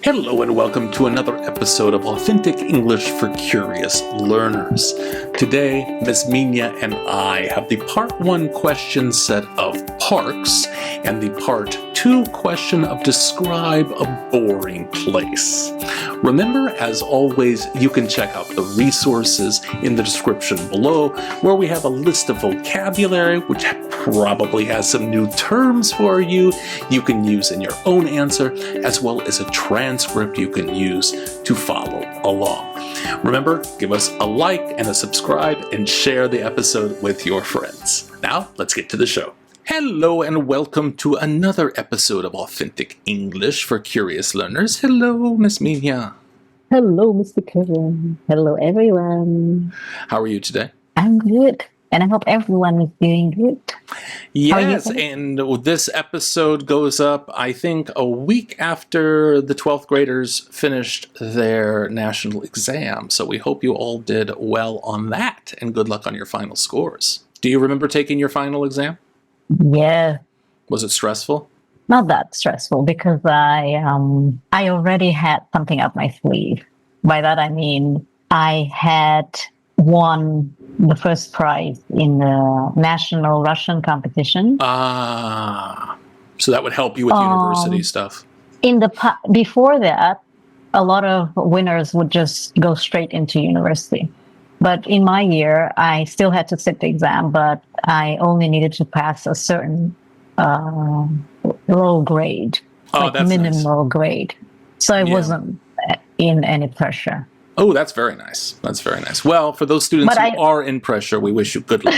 Hello and welcome to another episode of Authentic English for Curious Learners. Today, Miss Minia and I have the Part 1 question set of parks and the Part 2 question of describe a boring place. Remember, as always, you can check out the resources in the description below where we have a list of vocabulary which probably has some new terms for you can use in your own answer, as well as a transcript you can use to follow along. Remember, give us a like and a subscribe and share the episode with your friends. Now, let's get to the show. Hello and welcome to another episode of Authentic English for Curious Learners. Hello, Miss Minia. Hello, Mr. Kevin. Hello, everyone. How are you today? I'm good, and I hope everyone is doing good. Yes, and this episode goes up, I think, a week after the 12th graders finished their national exam. So we hope you all did well on that, and good luck on your final scores. Do you remember taking your final exam? Yeah. Was it stressful? Not that stressful because I already had something up my sleeve. By that I mean I had won the first prize in the national Russian competition. So that would help you with university stuff. Before that, a lot of winners would just go straight into university. But in my year, I still had to sit the exam, but I only needed to pass a certain low grade, that's minimal nice. Grade. So I wasn't in any pressure. Oh, that's very nice. That's very nice. Well, for those students who are in pressure, we wish you good luck.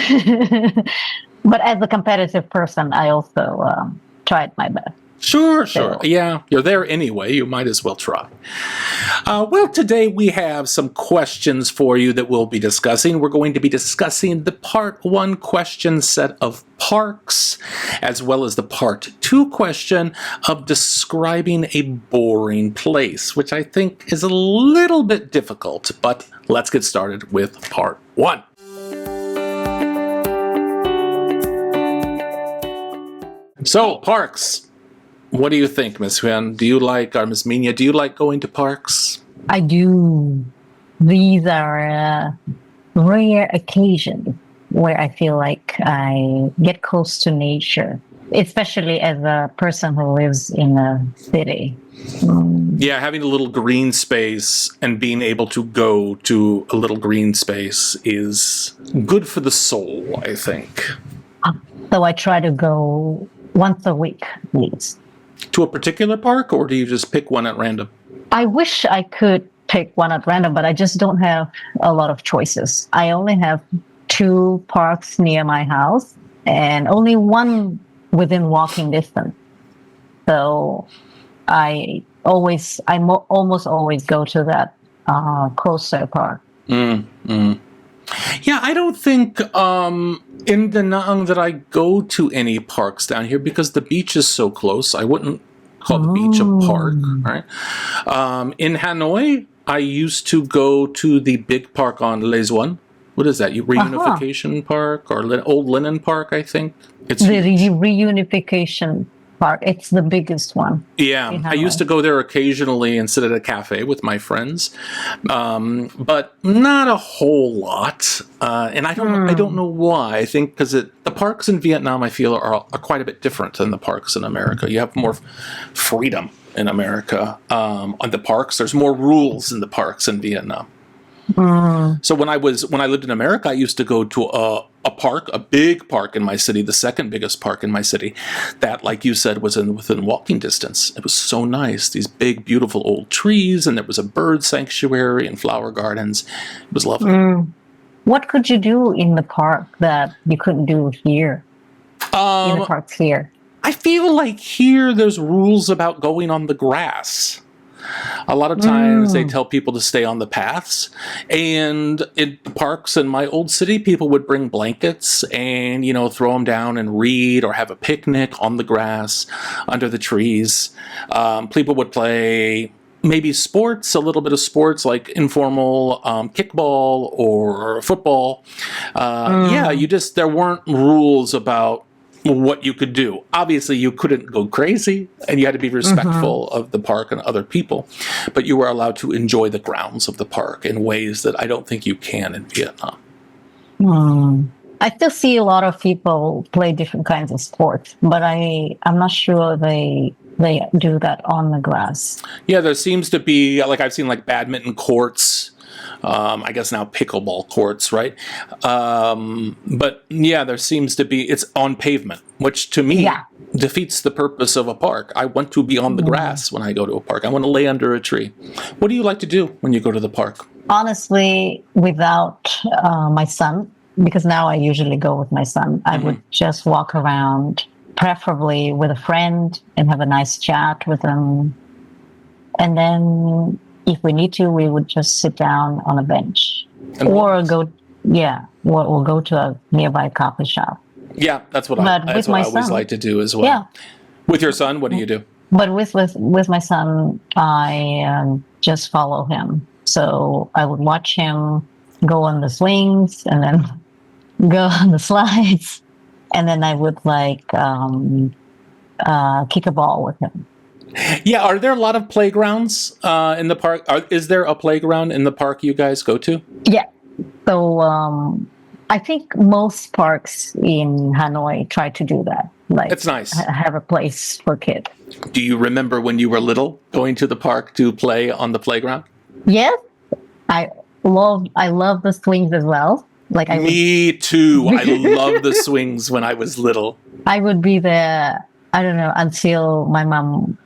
But as a competitive person, I also tried my best. Sure. Yeah, you're there anyway. You might as well try. Well, today we have some questions for you that we'll be discussing. We're going to be discussing the Part 1 question set of parks, as well as the Part 2 question of describing a boring place, which I think is a little bit difficult. But let's get started with Part 1. So, parks. What do you think, Miss Miss Minia, do you like going to parks? I do. These are rare occasions where I feel like I get close to nature, especially as a person who lives in a city. Yeah, having a little green space and being able to go to a little green space is good for the soul, I think. So I try to go once a week, at least. To a particular park, or do you just pick one at random? I wish I could pick one at random, but I just don't have a lot of choices. I only have 2 parks near my house and only one within walking distance. So I almost always go to that closer park. Yeah, I don't think in Da Nang that I go to any parks down here because the beach is so close. I wouldn't call the beach a park, right? In Hanoi, I used to go to the big park on Les One. What is that? Reunification Park or Old Linen Park, I think. It's the Reunification Park. It's the biggest one. Yeah, I used to go there occasionally and sit at a cafe with my friends, but not a whole lot. And I don't know why. I think because the parks in Vietnam, I feel, are quite a bit different than the parks in America. You have more freedom in America. On the parks, there's more rules in the parks in Vietnam. So when I lived in America, I used to go to a park, a big park in my city, the second biggest park in my city, that, like you said, was within walking distance. It was so nice. These big, beautiful old trees, and there was a bird sanctuary and flower gardens. It was lovely. What could you do in the park that you couldn't do here? In the parks here? I feel like here there's rules about going on the grass. A lot of times they tell people to stay on the paths, and in the parks in my old city, people would bring blankets and, throw them down and read or have a picnic on the grass under the trees. People would play maybe sports, a little bit of sports like informal kickball or football. Yeah, there weren't rules about what you could do. Obviously, you couldn't go crazy, and you had to be respectful of the park and other people, but you were allowed to enjoy the grounds of the park in ways that I don't think you can in Vietnam. I still see a lot of people play different kinds of sports, but I'm not sure they do that on the grass. Yeah, there seems to be, like I've seen like badminton courts, I guess now pickleball courts, right? But yeah, there seems to be, it's on pavement, which to me defeats the purpose of a park. I want to be on the grass when I go to a park. I want to lay under a tree. What do you like to do when you go to the park? Honestly, without my son, because now I usually go with my son, I would just walk around, preferably with a friend, and have a nice chat with them. And then if we need to, we would just sit down on a bench or go to a nearby coffee shop. Yeah, that's what I always like to do as well. Yeah. With your son, what do you do? But with my son, I just follow him. So I would watch him go on the swings and then go on the slides, and then I would kick a ball with him. Yeah, are there a lot of playgrounds in the park? Is there a playground in the park you guys go to? Yeah. So I think most parks in Hanoi try to do that. Like, it's nice. Have a place for kids. Do you remember when you were little going to the park to play on the playground? Yes. I love the swings as well. Me too. I love the swings when I was little. I would be there, I don't know, until my mom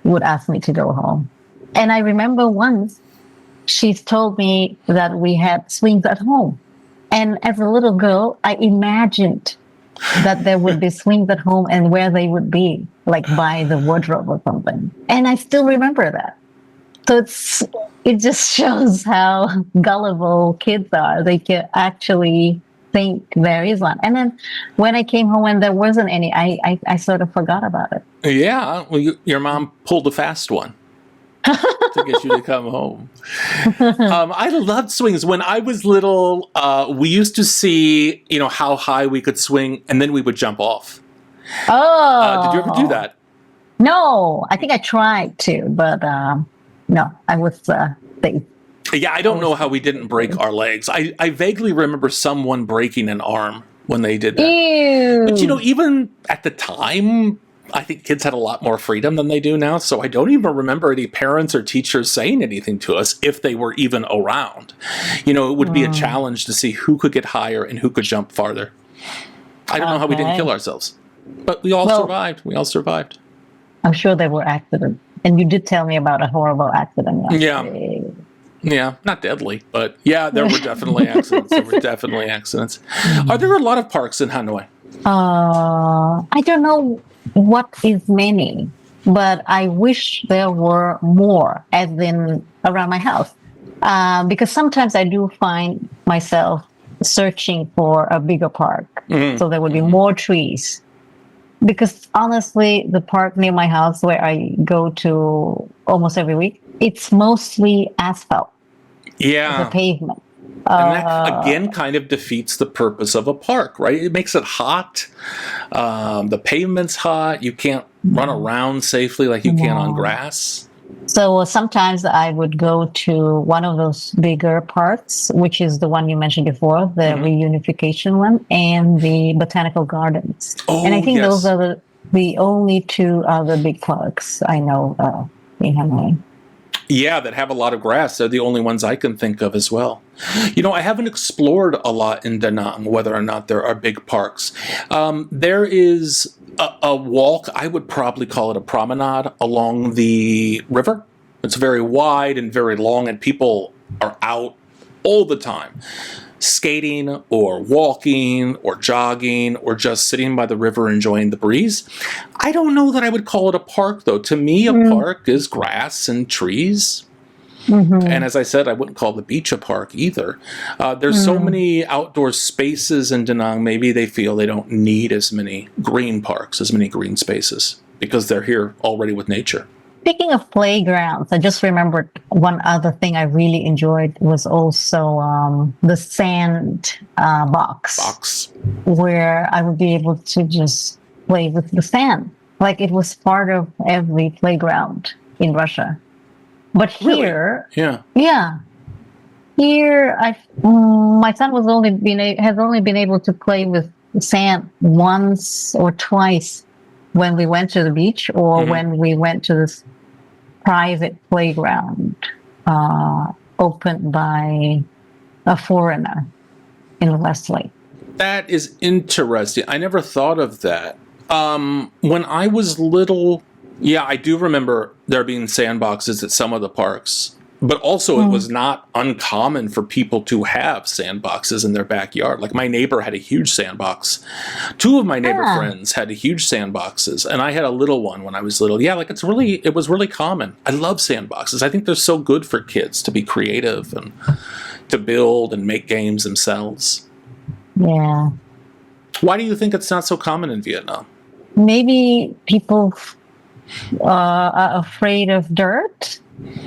would ask me to go home. And I remember once she's told me that we had swings at home. And as a little girl, I imagined that there would be swings at home and where they would be, like by the wardrobe or something. And I still remember that. So it just shows how gullible kids are. They can actually think there is one. And then when I came home and there wasn't any, I sort of forgot about it. Yeah, well, your mom pulled a fast one to get you to come home. I loved swings. When I was little, we used to see, how high we could swing, and then we would jump off. Oh. Did you ever do that? No, I think I tried to, but no, I was safe. Yeah, I don't know how we didn't break our legs. I vaguely remember someone breaking an arm when they did that. Ew. But even at the time, I think kids had a lot more freedom than they do now. So I don't even remember any parents or teachers saying anything to us if they were even around. It would be a challenge to see who could get higher and who could jump farther. I don't know how we didn't kill ourselves. But we all survived. We all survived. I'm sure there were accidents. And you did tell me about a horrible accident. Yeah, not deadly, but yeah, there were definitely accidents. Are there a lot of parks in Hanoi? I don't know what is many, but I wish there were more, as in around my house. Because sometimes I do find myself searching for a bigger park. So there would be more trees. Because honestly, the park near my house where I go to almost every week, it's mostly asphalt. Yeah. The pavement. And that, again, kind of defeats the purpose of a park, right? It makes it hot. The pavement's hot. You can't run around safely like you can on grass. So sometimes I would go to one of those bigger parks, which is the one you mentioned before, the reunification one, and the botanical gardens. Oh, and I think those are the only two other big parks I know in Hanoi. Yeah, that have a lot of grass. They're the only ones I can think of as well. I haven't explored a lot in Da Nang, whether or not there are big parks. There is a walk, I would probably call it a promenade, along the river. It's very wide and very long, and people are out all the time, skating or walking or jogging or just sitting by the river enjoying the breeze. I don't know that I would call it a park, though. To me, a park is grass and trees. And as I said, I wouldn't call the beach a park either. There's so many outdoor spaces in Da Nang, maybe they feel they don't need as many green parks, as many green spaces, because they're here already with nature. Speaking of playgrounds, I just remembered one other thing I really enjoyed was also the sand box, where I would be able to just play with the sand. Like it was part of every playground in Russia. But here, Yeah. yeah, here my son has only been able to play with sand once or twice when we went to the beach or when we went to this private playground opened by a foreigner in Westlake. That is interesting. I never thought of that. When I was little, yeah, I do remember there being sandboxes at some of the parks. But also, it was not uncommon for people to have sandboxes in their backyard. Like my neighbor had a huge sandbox. Two of my neighbor friends had huge sandboxes, and I had a little one when I was little. Yeah, like it was really common. I love sandboxes. I think they're so good for kids to be creative and to build and make games themselves. Yeah. Why do you think it's not so common in Vietnam? Maybe people are afraid of dirt.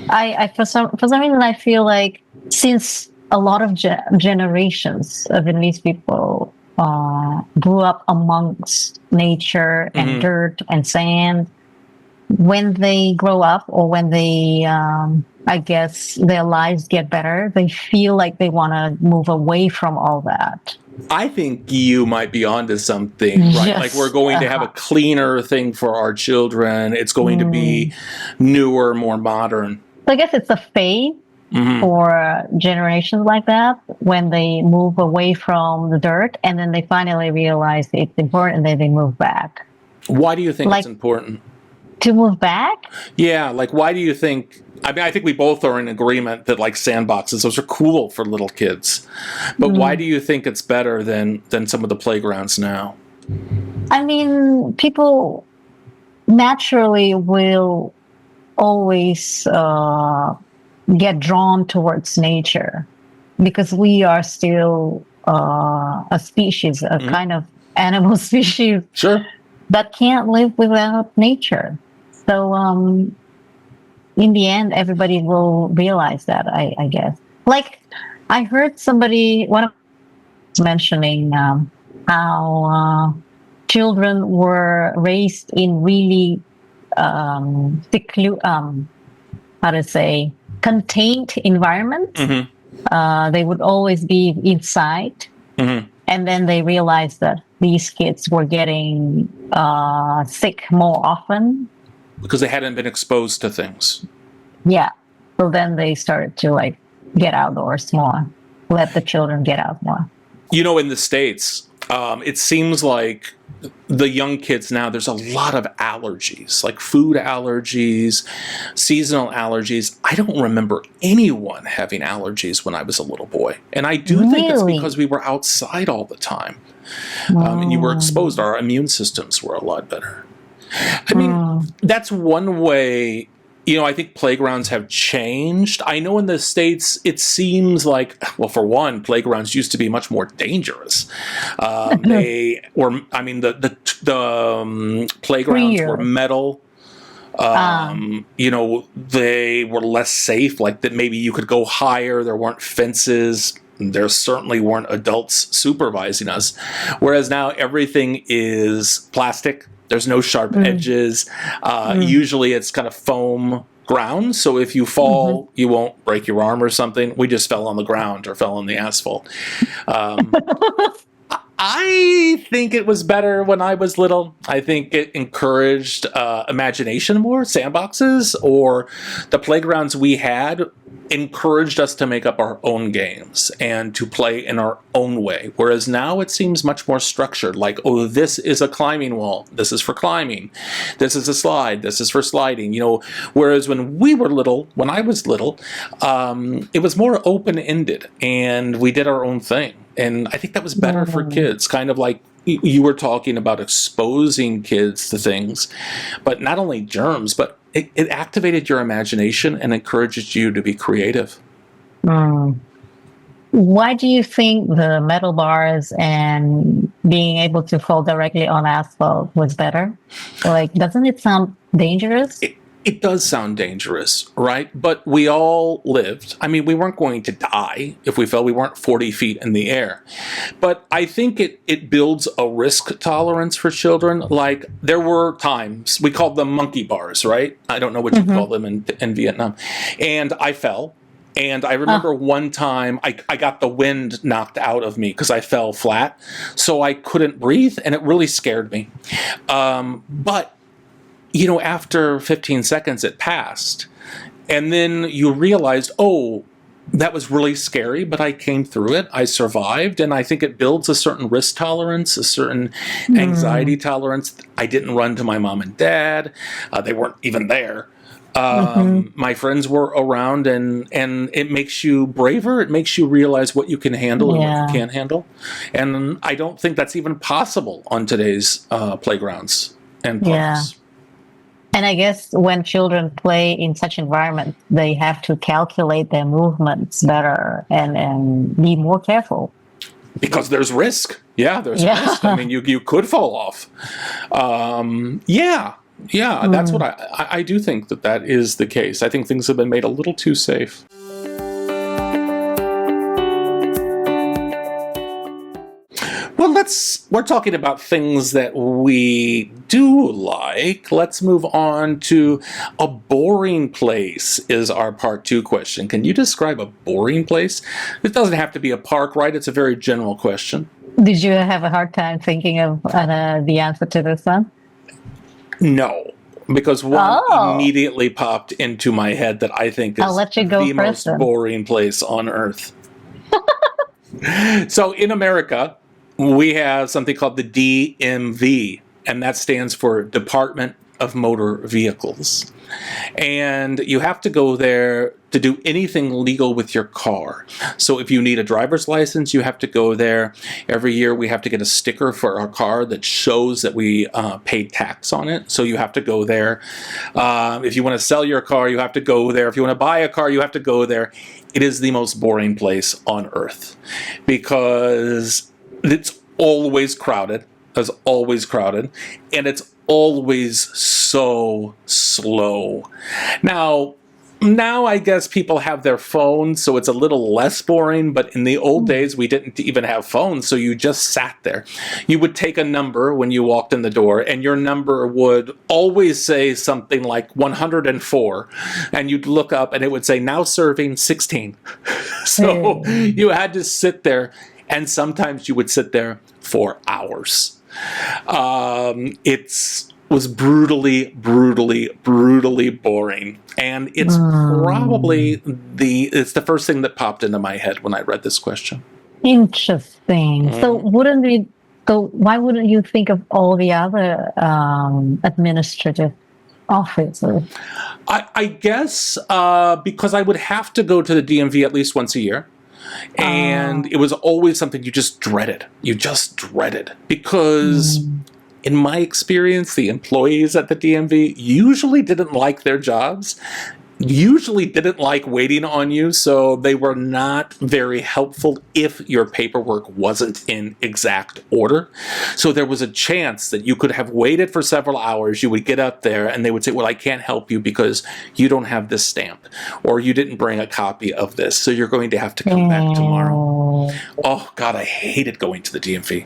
I for some reason I feel like since a lot of generations of Vietnamese people grew up amongst nature and dirt and sand, when they grow up or when they I guess their lives get better, they feel like they want to move away from all that. I think you might be onto something, right? Yes. Like we're going to have a cleaner thing for our children. It's going to be newer, more modern. So I guess it's a phase for generations like that when they move away from the dirt and then they finally realize it's important and then they move back. Why do you think it's important? To move back? Yeah, like why do you think... I mean, I think we both are in agreement that like sandboxes, those are cool for little kids. But why do you think it's better than some of the playgrounds now? I mean, people naturally will always get drawn towards nature because we are still a species, a kind of animal species that can't live without nature. So, in the end, everybody will realize that, I guess. Like, I heard one of mentioning how children were raised in really contained environments. They would always be inside. And then they realized that these kids were getting sick more often. Because they hadn't been exposed to things. Yeah. So then they started to like get outdoors more, let the children get out more. You know, in the States, it seems like the young kids now, there's a lot of allergies, like food allergies, seasonal allergies. I don't remember anyone having allergies when I was a little boy. And I do think it's because we were outside all the time. And you were exposed. Our immune systems were a lot better. I mean, that's one way, you know, I think playgrounds have changed. I know in the States, it seems like, well, for one, playgrounds used to be much more dangerous. They were, I mean, the playgrounds were metal. You know, they were less safe, like that maybe you could go higher. There weren't fences. There certainly weren't adults supervising us. Whereas now everything is plastic. There's no sharp edges. Usually it's kind of foam ground. So if you fall, you won't break your arm or something. We just fell on the ground or fell on the asphalt. I think it was better when I was little. I think it encouraged imagination more. Sandboxes or the playgrounds we had encouraged us to make up our own games and to play in our own way. Whereas now it seems much more structured. Like, oh, this is a climbing wall. This is for climbing. This is a slide. This is for sliding. You know, whereas when I was little, it was more open-ended and we did our own thing. And I think that was better for kids, kind of like you were talking about exposing kids to things, but not only germs, but it activated your imagination and encouraged you to be creative. Why do you think the metal bars and being able to fall directly on asphalt was better? Like, doesn't it sound dangerous? It does sound dangerous, right? But we all lived. I mean, we weren't going to die if we fell. We weren't 40 feet in the air. But I think it builds a risk tolerance for children. Like, there were times, we called them monkey bars, right? I don't know what you call them in Vietnam. And I fell. And I remember one time I got the wind knocked out of me because I fell flat. So I couldn't breathe, and it really scared me. But after 15 seconds it passed. And then you realized, oh, that was really scary, but I came through it. I survived. And I think it builds a certain risk tolerance, a certain anxiety tolerance. I didn't run to my mom and dad. They weren't even there. My friends were around, and it makes you braver. It makes you realize what you can handle and what you can't handle. And I don't think that's even possible on today's playgrounds and parks. Yeah. And I guess when children play in such environment, they have to calculate their movements better and be more careful. Because there's risk. Yeah, there's risk. I mean, you could fall off. That's what I do think that is the case. I think things have been made a little too safe. Well, we're talking about things that we do like. Let's move on to a boring place is our part 2 question. Can you describe a boring place? It doesn't have to be a park, right? It's a very general question. Did you have a hard time thinking of the answer to this one? No, because one immediately popped into my head that I think is the most boring place on earth. So in America, we have something called the DMV, and that stands for Department of Motor Vehicles. And you have to go there to do anything legal with your car. So if you need a driver's license, you have to go there. Every year we have to get a sticker for our car that shows that we paid tax on it. So you have to go there. If you want to sell your car, you have to go there. If you want to buy a car, you have to go there. It is the most boring place on earth because it's always crowded. It's always crowded. And it's always so slow. Now I guess people have their phones, so it's a little less boring, but in the old days, we didn't even have phones, so you just sat there. You would take a number when you walked in the door, and your number would always say something like 104, and you'd look up, and it would say, now serving 16. So you had to sit there, and sometimes you would sit there for hours. It was brutally boring. And it's probably it's the first thing that popped into my head when I read this question. Interesting. So why wouldn't you think of all the other administrative offices? I guess because I would have to go to the DMV at least once a year. And it was always something you just dreaded. Because in my experience, the employees at the DMV usually didn't like their jobs, usually didn't like waiting on you, so they were not very helpful if your paperwork wasn't in exact order. So there was a chance that you could have waited for several hours, you would get up there, and they would say, well, I can't help you because you don't have this stamp, or you didn't bring a copy of this, so you're going to have to come back tomorrow. Oh, God, I hated going to the DMV.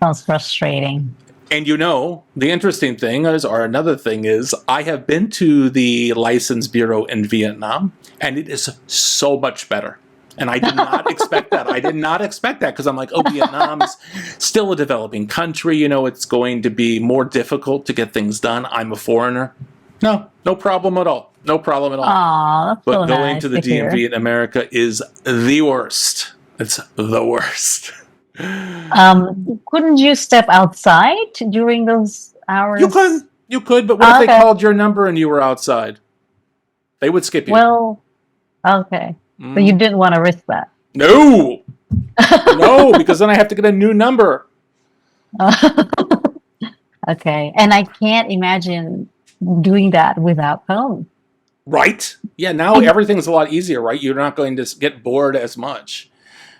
Sounds frustrating. And the interesting thing is, or another thing is, I have been to the License Bureau in Vietnam, and it is so much better. And I did not expect that. I did not expect that because I'm like, Vietnam is still a developing country. It's going to be more difficult to get things done. I'm a foreigner. No problem at all. No problem at all. Aw, that's but so going nice to the DMV hear. in America is the worst. It's the worst. Couldn't you step outside during those hours? You could, but what if they called your number and you were outside? They would skip you. Well, okay. So you didn't want to risk that. No, because then I have to get a new number. Okay, and I can't imagine doing that without phone. Right? Yeah, now everything's a lot easier, right? You're not going to get bored as much.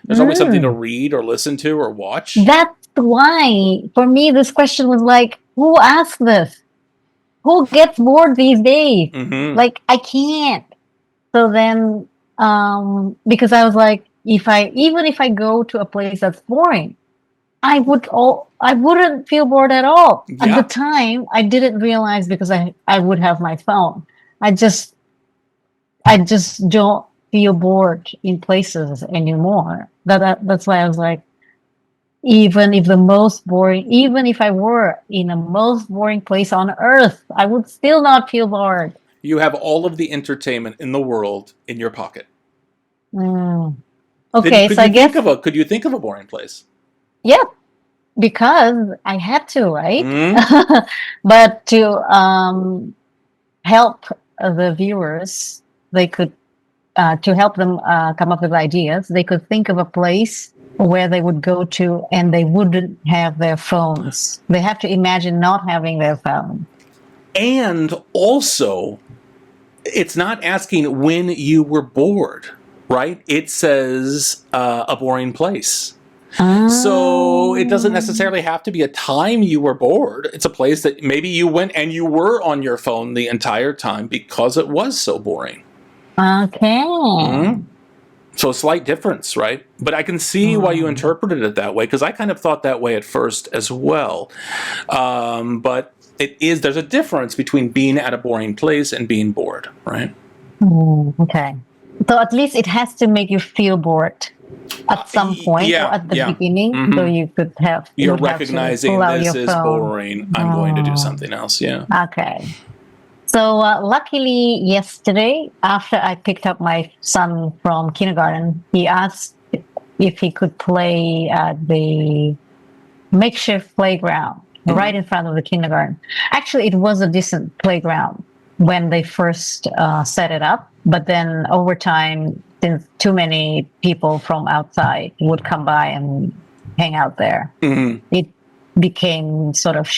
There's always something to read or listen to or watch. That's why, for me, this question was like, who asked this? who gets bored these days? Mm-hmm. Like, I can't. So then, because I was like, even if I go to a place that's boring, I wouldn't feel bored at all. At the Yeah. time, I didn't realize because I would have my phone. I just I just don't feel bored in places anymore. That's why I was like, even if I were in the most boring place on earth, I would still not feel bored. You have all of the entertainment in the world in your pocket. Mm. Then Okay, so I guess could you think of a boring place? yeah, because I had to, right? Mm? But to help the viewers, they could to help them come up with ideas. They could think of a place where they would go to and they wouldn't have their phones. They have to imagine not having their phone. And also, it's not asking when you were bored, right? It says a boring place. So it doesn't necessarily have to be a time you were bored. It's a place that maybe you went and you were on your phone the entire time because it was so boring. Okay. Mhm. So a slight difference, right? But I can see why you interpreted it that way because I kind of thought that way at first as well. But there's a difference between being at a boring place and being bored, right? Okay. So at least it has to make you feel bored at some point or Yeah, at the yeah. beginning, so Mhm. you You're would have to pull recognizing out this your is phone. boring. I'm going to do something else. Yeah. Okay. So luckily, yesterday, after I picked up my son from kindergarten, he asked if he could play at the makeshift playground right in front of the kindergarten. Actually, it was a decent playground when they first set it up, but then over time, since too many people from outside would come by and hang out there, it became sort of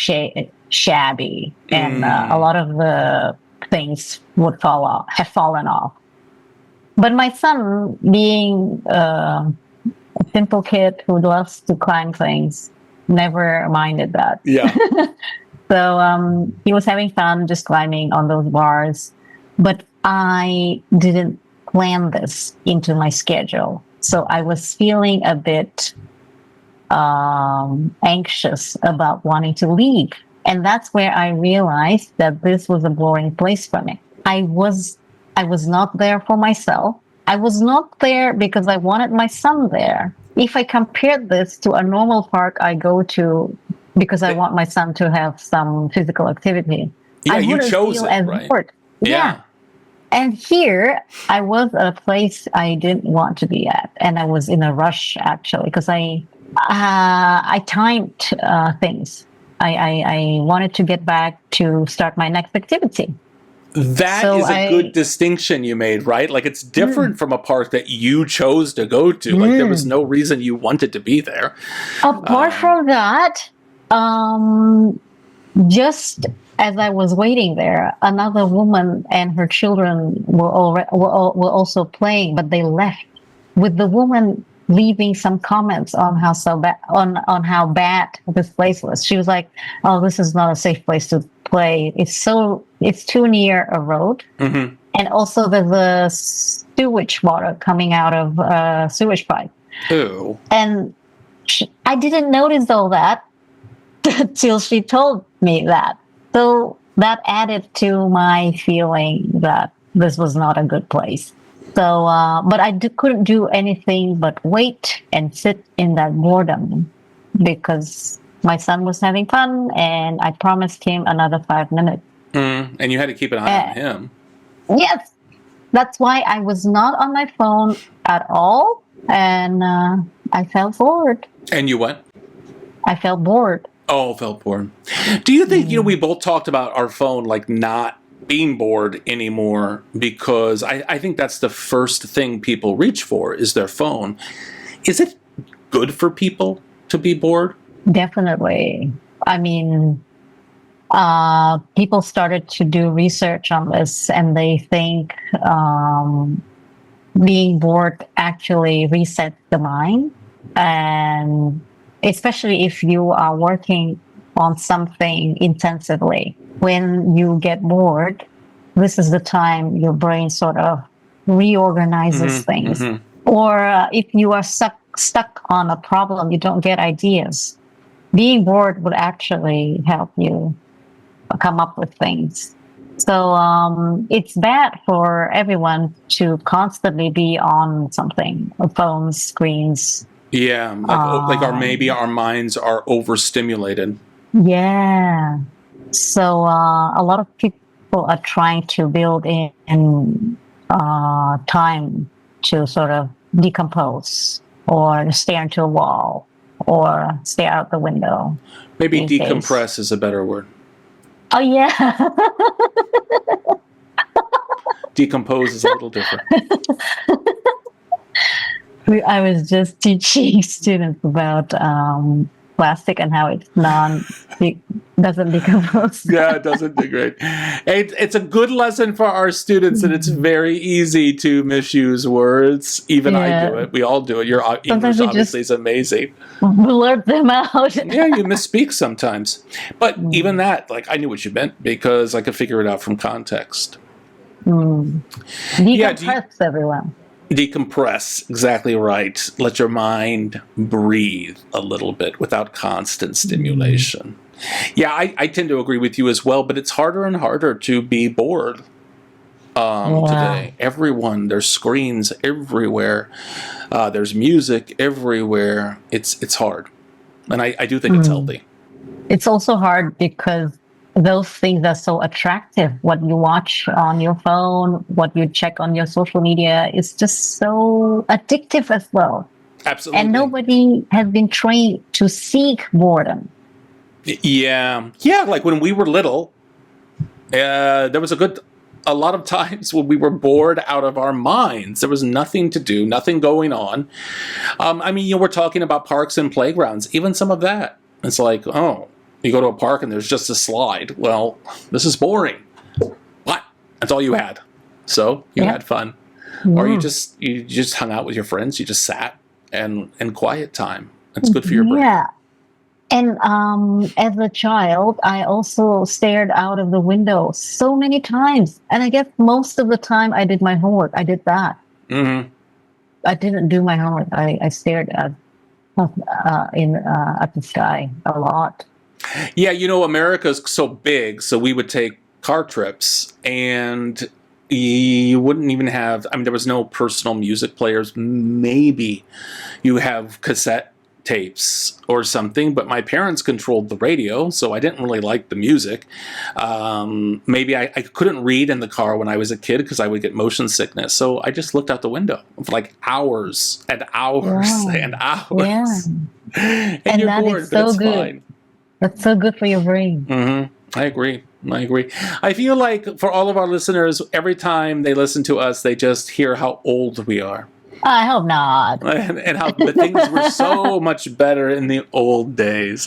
shabby, and a lot of the things would have fallen off. But my son, being a simple kid who loves to climb things, never minded that. Yeah. So he was having fun just climbing on those bars, but I didn't plan this into my schedule. So I was feeling a bit anxious about wanting to leave. And that's where I realized that this was a boring place for me. I was not there for myself. I was not there because I wanted my son there. If I compared this to a normal park I go to because I want my son to have some physical activity, Yeah, I you wouldn't chose feel it, as right? bored. Yeah. And here I was at a place I didn't want to be at, and I was in a rush actually because I timed things. I wanted to get back to start my next activity. That So is a good distinction you made, right? Like it's different from a park that you chose to go to. Like there was no reason you wanted to be there. Apart from that, just as I was waiting there, another woman and her children were also playing, but they left with the woman leaving some comments on how how bad this place was. She was like, "Oh, this is not a safe place to play. It's too near a road, and also there's a sewage water coming out of a sewage pipe." Ooh. And I didn't notice all that till she told me that. So that added to my feeling that this was not a good place. So, but couldn't do anything but wait and sit in that boredom because my son was having fun and I promised him another 5 minutes. And you had to keep an eye on him. Yes, that's why I was not on my phone at all. And I felt bored. And you went? I felt bored. Oh, felt bored. Do you think, we both talked about our phone like not being bored anymore because I think that's the first thing people reach for is their phone. Is it good for people to be bored? Definitely. I mean, people started to do research on this and they think being bored actually resets the mind. And especially if you are working on something intensively. when you get bored, this is the time your brain sort of reorganizes things. Or if you are stuck on a problem, you don't get ideas. Being bored would actually help you come up with things. So it's bad for everyone to constantly be on something, phones, screens. Yeah, like maybe our minds are overstimulated. Yeah. So a lot of people are trying to build in time to sort of decompose or stare into a wall or stare out the window. Maybe these decompress days. is a better word. Oh, yeah. Decompose is a little different. I was just teaching students about plastic and how it's doesn't decompose. Yeah, it doesn't degrade. It's a good lesson for our students that it's very easy to misuse words. Even I do it. We all do it. Your English obviously is amazing. Blurt them out. Yeah, you misspeak sometimes. But even that, like, I knew what you meant because I could figure it out from context. Decompress, everyone. Decompress, exactly right. Let your mind breathe a little bit without constant stimulation. Yeah, I tend to agree with you as well, but it's harder and harder to be bored today. Everyone, there's screens everywhere. There's music everywhere. It's hard. And I do think it's healthy. It's also hard because those things are so attractive. What you watch on your phone, what you check on your social media is just so addictive as well. Absolutely. And nobody has been trained to seek boredom. Yeah, like when we were little, there was a lot of times when we were bored out of our minds. There was nothing to do, nothing going on. I mean, we're talking about parks and playgrounds, even some of that. It's like, oh, you go to a park and there's just a slide. Well, this is boring. What? That's all you had. So you had fun. Or you just hung out with your friends. You just sat and quiet time. It's good for your brain. Yeah. And as a child, I also stared out of the window so many times. And I guess most of the time I did my homework. I did that. I didn't do my homework. I stared at the sky a lot. Yeah, America's so big, so we would take car trips, and you wouldn't even have, there was no personal music players. Maybe you have cassette tapes or something, but my parents controlled the radio, so I didn't really like the music. Maybe I couldn't read in the car when I was a kid because I would get motion sickness, so I just looked out the window for like hours and hours and hours. Yeah. And you're bored, but it's fine. That's so good for your brain. I agree. I feel like for all of our listeners, every time they listen to us, they just hear how old we are. I hope not. And how the things were so much better in the old days.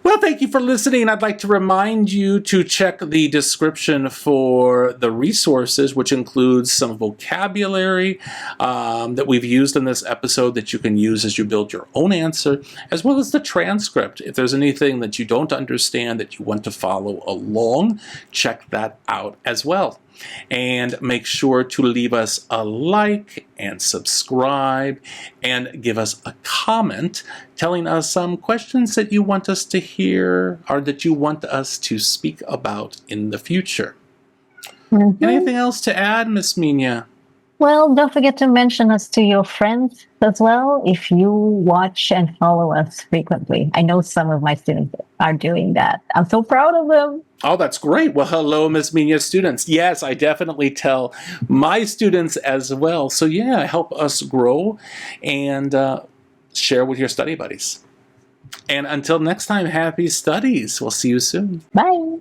Well, thank you for listening. I'd like to remind you to check the description for the resources, which includes some vocabulary that we've used in this episode that you can use as you build your own answer, as well as the transcript. If there's anything that you don't understand that you want to follow along, check that out as well. And make sure to leave us a like and subscribe and give us a comment telling us some questions that you want us to hear or that you want us to speak about in the future. Anything else to add, Miss Minia? Well, don't forget to mention us to your friends as well if you watch and follow us frequently. I know some of my students are doing that. I'm so proud of them. Oh, that's great. Well, hello, Miss Minia students. Yes, I definitely tell my students as well. So yeah, help us grow and share with your study buddies. And until next time, happy studies. We'll see you soon. Bye.